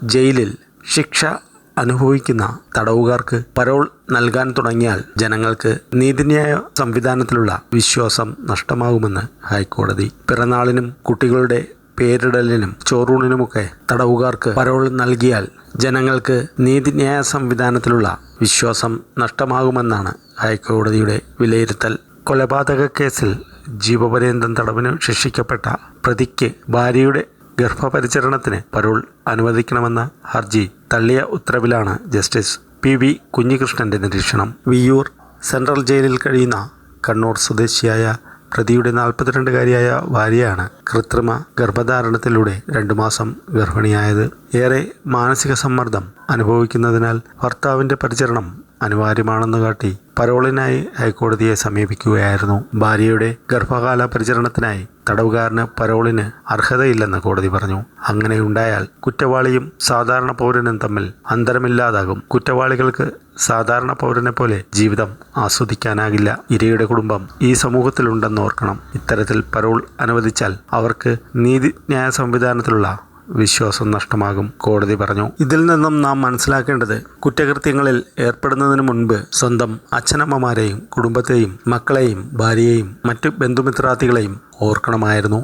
ജയിലിൽ ശിക്ഷ അനുഭവിക്കുന്ന തടവുകാർക്ക് പരോൾ നൽകാൻ തുടങ്ങിയാൽ ജനങ്ങൾക്ക് നീതിന്യായ സംവിധാനത്തിലുള്ള വിശ്വാസം നഷ്ടമാകുമെന്ന് ഹൈക്കോടതി. പിറന്നാളിനും കുട്ടികളുടെ പേരിടലിനും ചോറൂണിനുമൊക്കെ തടവുകാർക്ക് പരോൾ നൽകിയാൽ ജനങ്ങൾക്ക് നീതിന്യായ സംവിധാനത്തിലുള്ള വിശ്വാസം നഷ്ടമാകുമെന്നാണ് ഹൈക്കോടതിയുടെ വിലയിരുത്തൽ. കൊലപാതക കേസിൽ ജീവപര്യന്തം തടവിന് ശിക്ഷിക്കപ്പെട്ട പ്രതിക്ക് ഭാര്യയുടെ ഗർഭപരിചരണത്തിന് പരോൾ അനുവദിക്കണമെന്ന ഹർജി തള്ളിയ ഉത്തരവിലാണ് ജസ്റ്റിസ് PV കുഞ്ഞികൃഷ്ണന്റെ നിരീക്ഷണം. വിയ്യൂർ സെൻട്രൽ ജയിലിൽ കഴിയുന്ന കണ്ണൂർ സ്വദേശിയായ പ്രതിയുടെ 42-കാരിയായ ഭാര്യയാണ് കൃത്രിമ ഗർഭധാരണത്തിലൂടെ 2 മാസം ഗർഭിണിയായത്. ഏറെ മാനസിക സമ്മർദ്ദം അനുഭവിക്കുന്നതിനാൽ ഭർത്താവിൻ്റെ പരിചരണം അനിവാര്യമാണെന്ന് കാട്ടി പരോളിനായി ഹൈക്കോടതിയെ സമീപിക്കുകയായിരുന്നു. ഭാര്യയുടെ ഗർഭകാല പരിചരണത്തിനായി തടവുകാരന് പരോളിന് അർഹതയില്ലെന്ന് കോടതി പറഞ്ഞു. അങ്ങനെയുണ്ടായാൽ കുറ്റവാളിയും സാധാരണ പൗരനും തമ്മിൽ അന്തരമില്ലാതാകും. കുറ്റവാളികൾക്ക് സാധാരണ പൗരനെ പോലെ ജീവിതം ആസ്വദിക്കാനാകില്ല. ഇരയുടെ കുടുംബം ഈ സമൂഹത്തിലുണ്ടെന്ന് ഓർക്കണം. ഇത്തരത്തിൽ പരോൾ അനുവദിച്ചാൽ അവർക്ക് നീതിന്യായ സംവിധാനത്തിലുള്ള വിശ്വാസം നഷ്ടമാകും, കോടതി പറഞ്ഞു. ഇതിൽ നിന്നും നാം മനസ്സിലാക്കേണ്ടത് കുറ്റകൃത്യങ്ങളിൽ ഏർപ്പെടുന്നതിന് മുൻപ് സ്വന്തം അച്ഛനമ്മമാരെയും കുടുംബത്തെയും മക്കളെയും ഭാര്യയെയും മറ്റു ബന്ധുമിത്രാദികളെയും ഓർക്കണമായിരുന്നു.